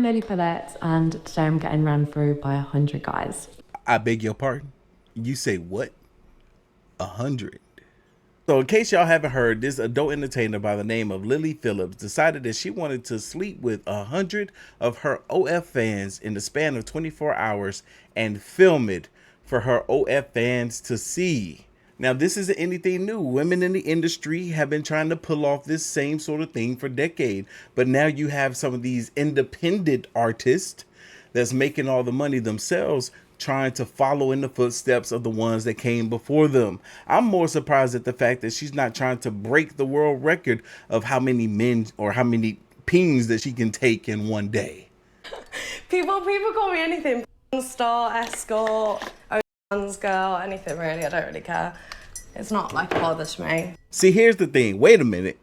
Lily Phillips, and today I'm getting ran through by 100 guys. I beg your pardon? You say what? 100. So in case y'all haven't heard, this adult entertainer by the name of Lili Phillips decided that she wanted to sleep with 100 of her OF fans in the span of 24 hours and film it for her OF fans to see. Now, this isn't anything new. Women in the industry have been trying to pull off this same sort of thing for decades. But now you have some of these independent artists that's making all the money themselves trying to follow in the footsteps of the ones that came before them. I'm more surprised at the fact that she's not trying to break the world record of how many men or how many pings that she can take in one day. People call me anything. Star, escort, OnlyFans girl, anything really. I don't really care. It's not like it bothers me. See, here's the thing. Wait a minute.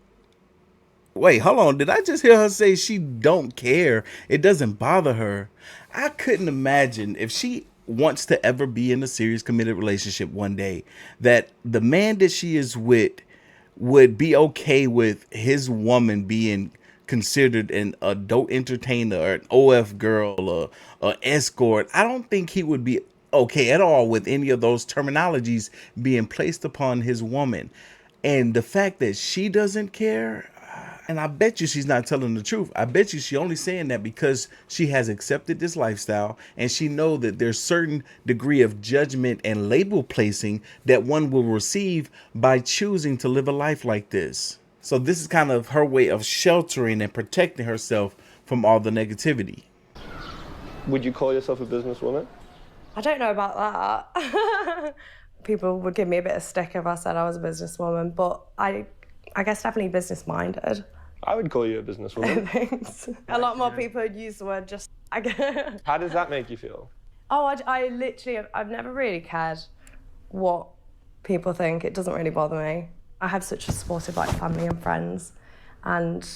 Wait, hold on. Did I just hear her say she don't care? It doesn't bother her. I couldn't imagine if she wants to ever be in a serious committed relationship one day that the man that she is with would be okay with his woman being considered an adult entertainer or an OF girl or an escort. I don't think he would be okay at all with any of those terminologies being placed upon his woman. And the fact that she doesn't care, and I bet you she's not telling the truth. I bet you she only saying that because she has accepted this lifestyle and she know that there's certain degree of judgment and label placing that one will receive by choosing to live a life like this. So this is kind of her way of sheltering and protecting herself from all the negativity. Would you call yourself a businesswoman? I don't know about that. People would give me a bit of stick if I said I was a businesswoman, but I guess definitely business-minded. I would call you a businesswoman. Thanks. A lot more people would use the word just, I guess. How does that make you feel? Oh, I literally, I've never really cared what people think. It doesn't really bother me. I have such a supportive family and friends, and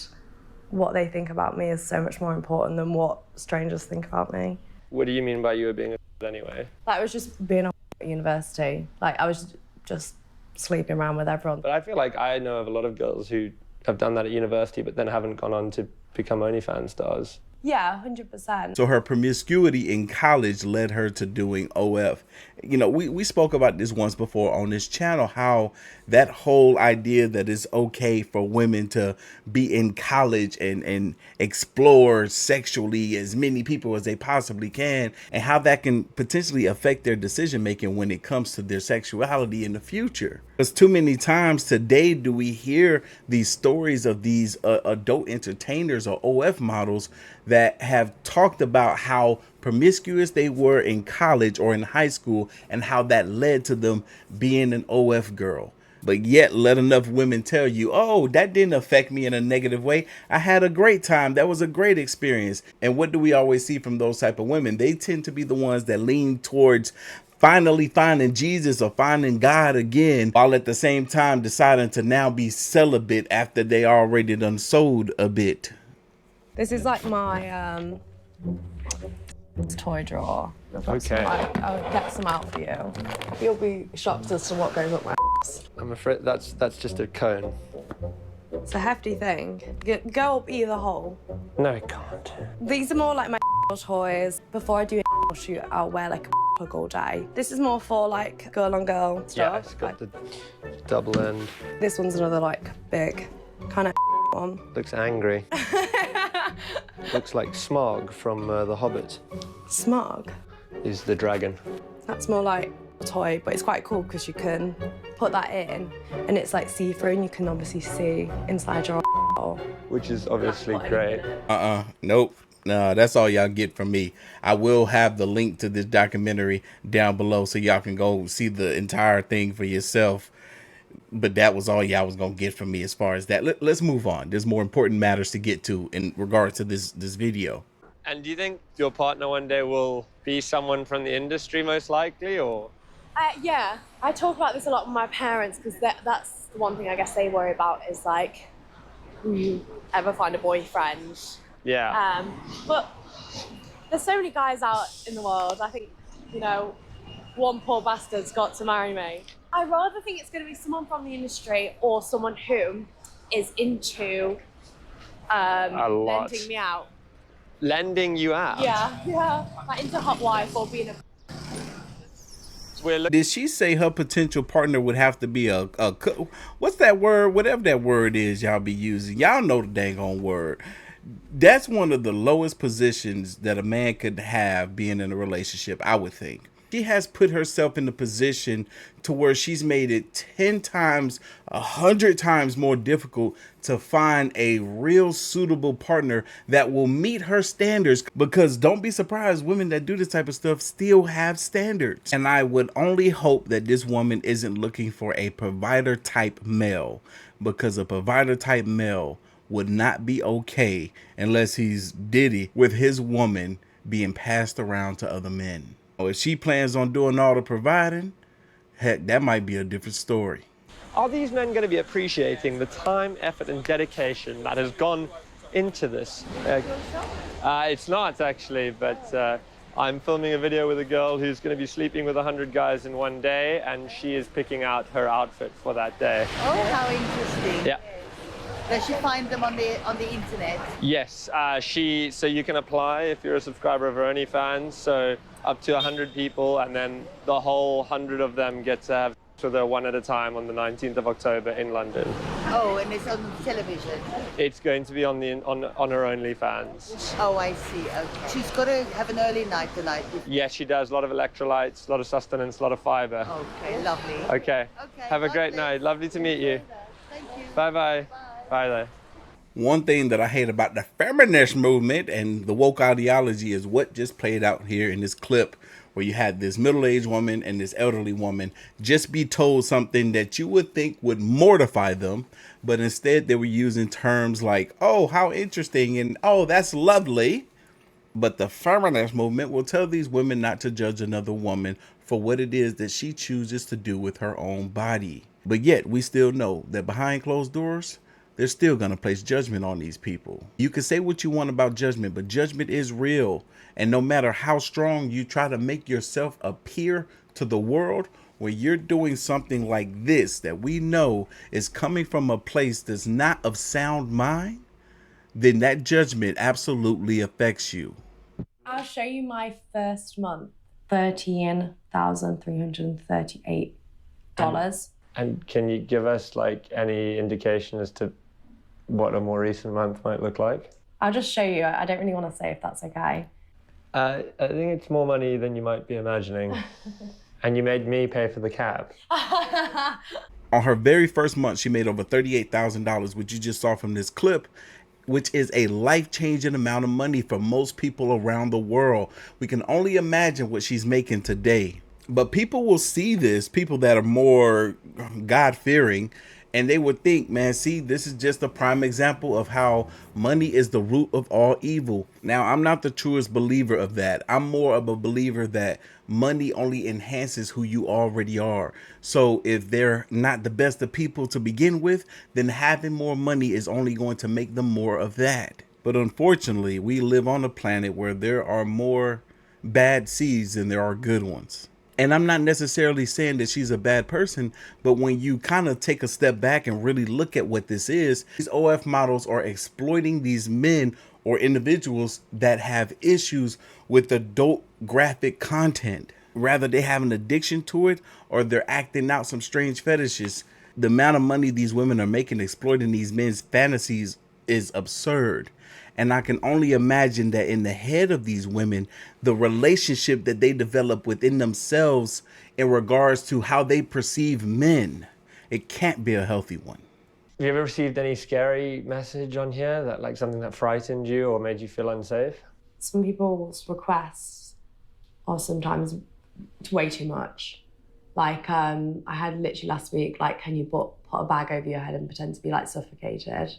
what they think about me is so much more important than what strangers think about me. What do you mean by you were being a anyway? Like, I was just being at university. Like, I was just sleeping around with everyone. But I feel like I know of a lot of girls who have done that at university but then haven't gone on to become OnlyFans stars. Yeah, 100%. So her promiscuity in college led her to doing OF. You know, we spoke about this once before on this channel, how that whole idea that it's okay for women to be in college and explore sexually as many people as they possibly can, and how that can potentially affect their decision making when it comes to their sexuality in the future. Because too many times today do we hear these stories of these adult entertainers or OF models that have talked about how promiscuous they were in college or in high school and how that led to them being an OF girl. But yet let enough women tell you, oh, that didn't affect me in a negative way. I had a great time. That was a great experience. And what do we always see from those type of women? They tend to be the ones that lean towards finally finding Jesus or finding God again, while at the same time deciding to now be celibate after they already done sold a bit. This is like my toy drawer. Okay. I'll get some out for you. You'll be shocked as to what goes up my ass. I'm afraid that's just a cone. It's a hefty thing. Go up either hole. No, it can't. These are more like my toys. Before I do a shoot, I'll wear like a plug all day. This is more for like girl on girl stuff. Yeah, it's got the double end. This one's another like big kind of one. Looks angry. Looks like Smaug from The Hobbit. Smog. Is the dragon. That's more like a toy, but it's quite cool because you can put that in and it's like see-through and you can obviously see inside your hole. Which is obviously great. Nope. No, that's all y'all get from me. I will have the link to this documentary down below so y'all can go see the entire thing for yourself. But that was all y'all was gonna get from me as far as that. Let's move on. There's more important matters to get to in regards to this video. And do you think your partner one day will be someone from the industry most likely, or? Yeah, I talk about this a lot with my parents because that's the one thing I guess they worry about is like, will you ever find a boyfriend? Yeah. But there's so many guys out in the world. I think, you know, one poor bastard's got to marry me. I rather think it's going to be someone from the industry or someone who is into lending me out. lending you out. Yeah. Like into hot wife or being a. Did she say her potential partner would have to be a what's that word? Whatever that word is y'all be using. Y'all know the dang on word. That's one of the lowest positions that a man could have being in a relationship, I would think. She has put herself in the position to where she's made it 10 times, 100 times more difficult to find a real suitable partner that will meet her standards. Because don't be surprised, women that do this type of stuff still have standards. And I would only hope that this woman isn't looking for a provider type male, because a provider type male would not be okay unless he's Diddy with his woman being passed around to other men. If she plans on doing all the providing, heck, that might be a different story. Are these men going to be appreciating the time, effort, and dedication that has gone into this? It's not actually, but I'm filming a video with a girl who's going to be sleeping with 100 guys in one day, and she is picking out her outfit for that day. Oh, how interesting. Yeah. Does she find them on the internet? Yes, so you can apply if you're a subscriber of her OnlyFans, so up to 100 people, and then the whole 100 of them get to have with her one at a time on the 19th of October in London. Oh, and it's on television? It's going to be on her OnlyFans. Oh, I see, okay. She's got to have an early night tonight. Yes, she does. A lot of electrolytes, a lot of sustenance, a lot of fiber. Okay, lovely. Okay. Have a great night. Lovely to meet you. Thank you. Bye-bye. Bye there. One thing that I hate about the feminist movement and the woke ideology is what just played out here in this clip, where you had this middle-aged woman and this elderly woman just be told something that you would think would mortify them, but instead they were using terms like, oh, how interesting, and oh, that's lovely. But the feminist movement will tell these women not to judge another woman for what it is that she chooses to do with her own body. But yet we still know that behind closed doors, they're still going to place judgment on these people. You can say what you want about judgment, but judgment is real. And no matter how strong you try to make yourself appear to the world, where you're doing something like this that we know is coming from a place that's not of sound mind, then that judgment absolutely affects you. I'll show you my first month. $13,338. And can you give us like any indication as to what a more recent month might look like? I'll just show you. I don't really want to say if that's okay. I think it's more money than you might be imagining. And you made me pay for the cab. On her very first month, she made over $38,000, which you just saw from this clip, which is a life-changing amount of money for most people around the world. We can only imagine what she's making today. But people will see this, people that are more God-fearing, and they would think, man, see, this is just a prime example of how money is the root of all evil. Now, I'm not the truest believer of that. I'm more of a believer that money only enhances who you already are. So if they're not the best of people to begin with, then having more money is only going to make them more of that. But unfortunately, we live on a planet where there are more bad seeds than there are good ones. And I'm not necessarily saying that she's a bad person, but when you kind of take a step back and really look at what this is, these OF models are exploiting these men or individuals that have issues with adult graphic content. Rather, they have an addiction to it, or they're acting out some strange fetishes. The amount of money these women are making exploiting these men's fantasies is absurd. And I can only imagine that in the head of these women, the relationship that they develop within themselves in regards to how they perceive men, it can't be a healthy one. Have you ever received any scary message on here, that like something that frightened you or made you feel unsafe? Some people's requests are sometimes way too much. Like I had literally last week, like, can you put a bag over your head and pretend to be like suffocated?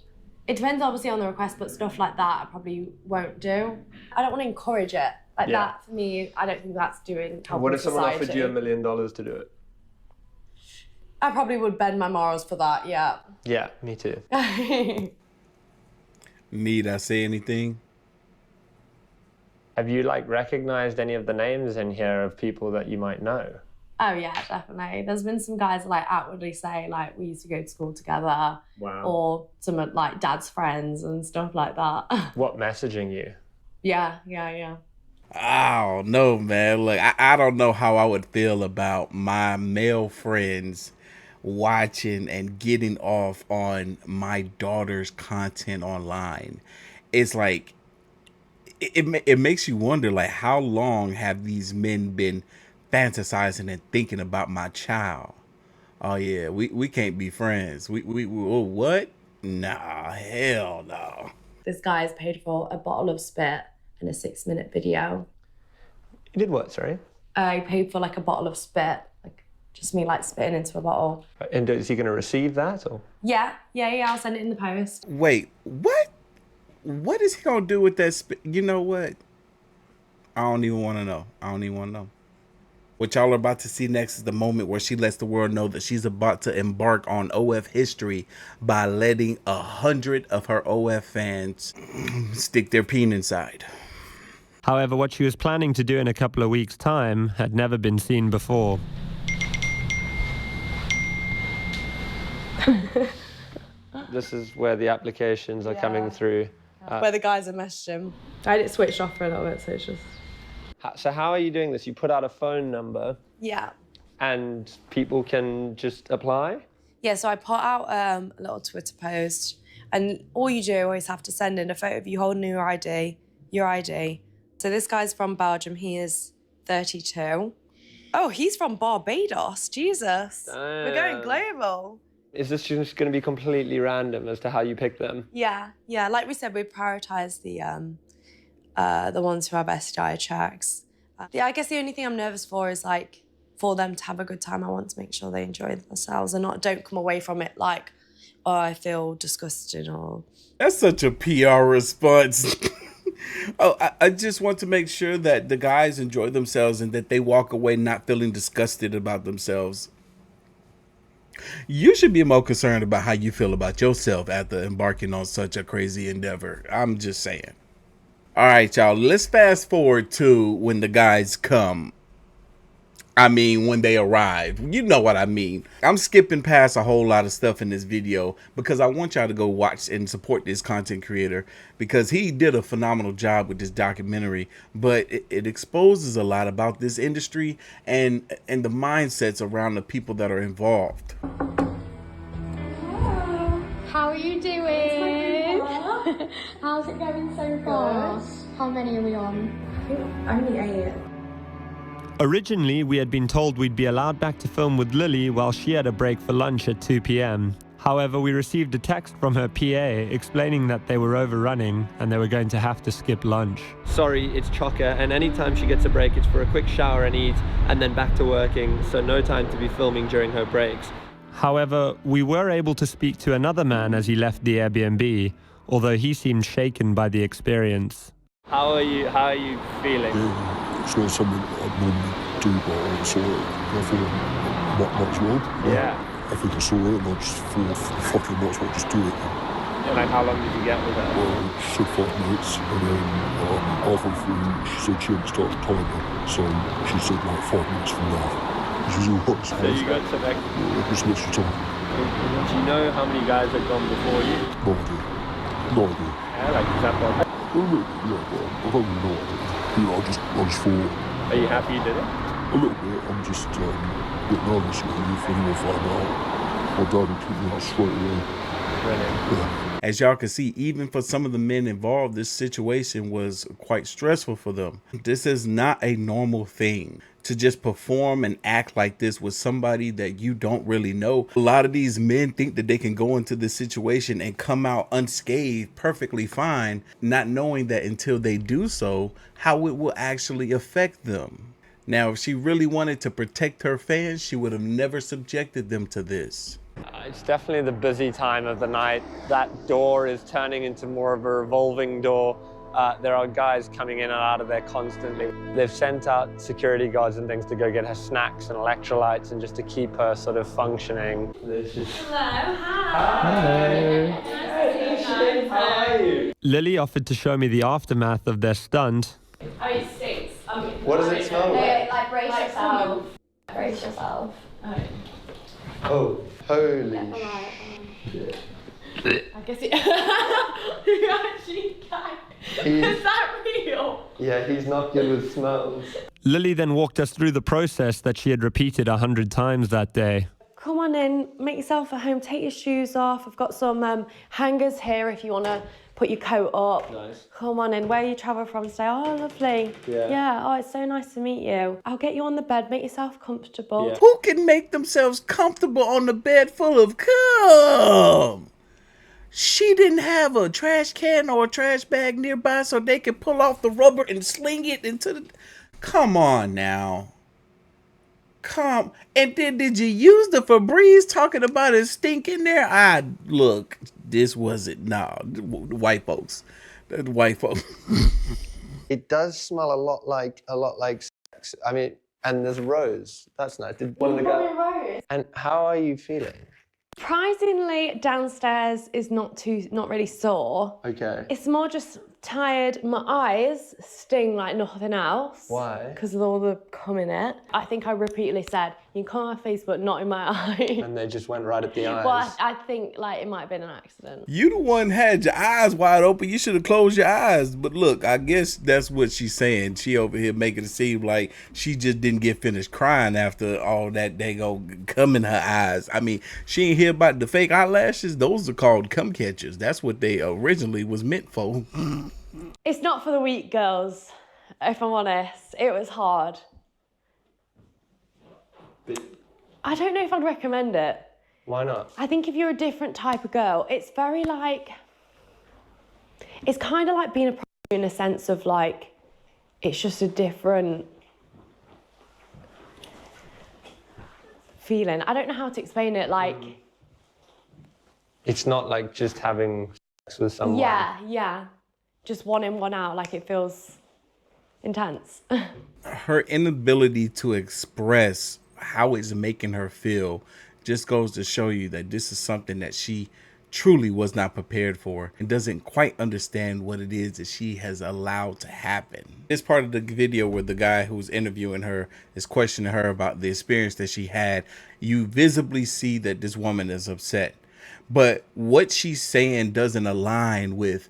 It depends obviously on the request, but stuff like that I probably won't do. I don't want to encourage it. Like that, for me, I don't think that's doing helping What if society. someone offered you $1 million to do it? I probably would bend my morals for that, yeah. Yeah, me too. Need I say anything? Have you like recognized any of the names in here of people that you might know? Oh yeah, definitely. There's been some guys like outwardly say like we used to go to school together. Wow. Or some of like dad's friends and stuff like that. What messaging you? Yeah, yeah, yeah. Oh no, man. Look, I don't know how I would feel about my male friends watching and getting off on my daughter's content online. It's like it makes you wonder, like, how long have these men been fantasizing and thinking about my child? Oh yeah, we can't be friends. Oh, what? Nah, hell no. This guy's paid for a bottle of spit and a 6-minute video. You did what, sorry? I paid for like a bottle of spit, like just me like spitting into a bottle. And is he going to receive that, or? Yeah, I'll send it in the post. Wait, what? What is he gonna do with that? You know what? I don't even want to know. I don't even want to know. What y'all are about to see next is the moment where she lets the world know that she's about to embark on OF history by letting 100 of her OF fans stick their peen inside. However, what she was planning to do in a couple of weeks' time had never been seen before. This is where the applications are coming through. Where the guys are messaging. I had it switched off for a little bit, so it's just... So how are you doing this? You put out a phone number Yeah. and people can just apply? Yeah, so I put out a little Twitter post, and all you do always have to send in a photo of you holding your ID. So this guy's from Belgium. He is 32. Oh, he's from Barbados. Jesus. We're going global. Is this just going to be completely random as to how you pick them? Yeah. Like we said, we prioritise the ones who have STI checks. Yeah, I guess the only thing I'm nervous for is like for them to have a good time. I want to make sure they enjoy themselves and don't come away from it like, oh, I feel disgusted or... That's such a PR response. I just want to make sure that the guys enjoy themselves and that they walk away not feeling disgusted about themselves. You should be more concerned about how you feel about yourself after embarking on such a crazy endeavor. I'm just saying. All right, y'all, let's fast forward to when the guys come. I mean, when they arrive. You know what I mean. I'm skipping past a whole lot of stuff in this video because I want y'all to go watch and support this content creator because he did a phenomenal job with this documentary, but it exposes a lot about this industry and the mindsets around the people that are involved. How are you doing? How's it going so far? How many are we on? Only 8. Originally, we had been told we'd be allowed back to film with Lili while she had a break for lunch at 2 p.m. However, we received a text from her PA explaining that they were overrunning and they were going to have to skip lunch. Sorry, it's chocker, and anytime she gets a break, it's for a quick shower and eat, and then back to working, so no time to be filming during her breaks. However, we were able to speak to another man as he left the Airbnb, although he seemed shaken by the experience. How are you feeling? It's not something I'd normally do, but I saw it. I thought, much wrong. Yeah. I think I saw it and I just thought, fucking might as well just do it. And like, how long did you get with her? Well, she said 5 minutes, and then halfway through, she said she hadn't started the timer, so she said like 5 minutes from now. Which is all right. So you got some extra... Yeah, just extra time. Do you know how many guys have gone before you? No idea. No idea. Yeah, like, is that possible? Well, yeah, but I don't really know. You know, I just thought... Are you happy you did it? A little bit. I'm just a bit nervous if anyone find out. My dad would kick me out straight away. Brilliant. Yeah. As y'all can see, even for some of the men involved, this situation was quite stressful for them. This is not a normal thing to just perform and act like this with somebody that you don't really know. A lot of these men think that they can go into this situation and come out unscathed, perfectly fine, not knowing that until they do so, how it will actually affect them. Now, if she really wanted to protect her fans, she would have never subjected them to this. It's definitely the busy time of the night. That door is turning into more of a revolving door. There are guys coming in and out of there constantly. They've sent out security guards and things to go get her snacks and electrolytes and just to keep her sort of functioning. Hello, hi. Hi. How are you? Lili offered to show me the aftermath of their stunt. Oh, it stinks. What does it smell like? Like brace yourself. Brace yourself. Oh, holy shit. I guess it... You actually can. Is that real? Yeah, he's not good with smells. Lili then walked us through the process that she had repeated 100 times that day. Come on in, make yourself at home, take your shoes off. I've got some hangers here if you want to put your coat up. Nice. Come on in, where you travel from today? Oh, lovely. Yeah. Oh, it's so nice to meet you. I'll get you on the bed, make yourself comfortable. Yeah. Who can make themselves comfortable on the bed full of cum? She didn't have a trash can or a trash bag nearby so they could pull off the rubber and sling it into the... Come on now. Come. And then did you use the Febreze talking about it stink in there? Look, this wasn't... Nah, white folks. White folks. It does smell a lot like sex. I mean, and there's rose. That's nice. Did one of the guys... Rose. And how are you feeling? Surprisingly, downstairs is not really sore. Okay. It's more just tired. My eyes sting like nothing else. Why? Because of all the cum in it. I think I repeatedly said, you can come on my face, but not in my eye. And they just went right at the eyes. Well, I think like it might have been an accident. You the one had your eyes wide open. You should have closed your eyes. But look, I guess that's what she's saying. She over here making it seem like she just didn't get finished crying after all that they go cum in her eyes. I mean, she ain't hear about the fake eyelashes. Those are called cum catchers. That's what they originally was meant for. It's not for the weak, girls, if I'm honest. It was hard. I don't know if I'd recommend it. Why not? I think if you're a different type of girl, it's very like... It's kind of like being a prostitute in a sense of like, it's just a different feeling. I don't know how to explain it, like... It's not like just having sex with someone. Yeah. Just one in, one out, like it feels intense. Her inability to express how it's making her feel just goes to show you that this is something that she truly was not prepared for and doesn't quite understand what it is that she has allowed to happen. This part of the video where the guy who's interviewing her is questioning her about the experience that she had, you visibly see that this woman is upset. But what she's saying doesn't align with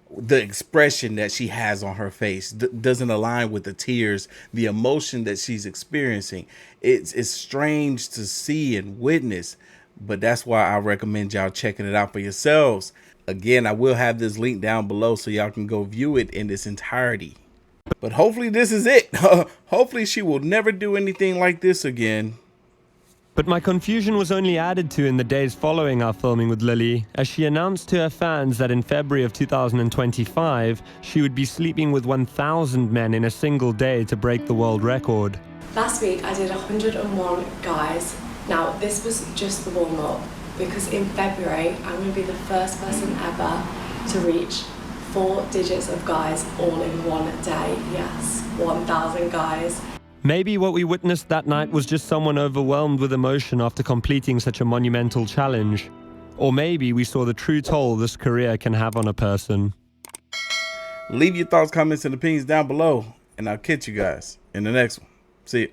the expression that she has on her face, doesn't align with the tears, the emotion that she's experiencing. It's strange to see and witness, but that's why I recommend y'all checking it out for yourselves. Again, I will have this link down below so y'all can go view it in its entirety. But hopefully this is it. Hopefully she will never do anything like this again. But my confusion was only added to in the days following our filming with Lili, as she announced to her fans that in February of 2025, she would be sleeping with 1,000 men in a single day to break the world record. Last week I did 101 guys. Now this was just the warm-up, because in February I'm going to be the first person ever to reach 4 digits of guys all in one day. Yes, 1,000 guys. Maybe what we witnessed that night was just someone overwhelmed with emotion after completing such a monumental challenge. Or maybe we saw the true toll this career can have on a person. Leave your thoughts, comments, and opinions down below, and I'll catch you guys in the next one. See you.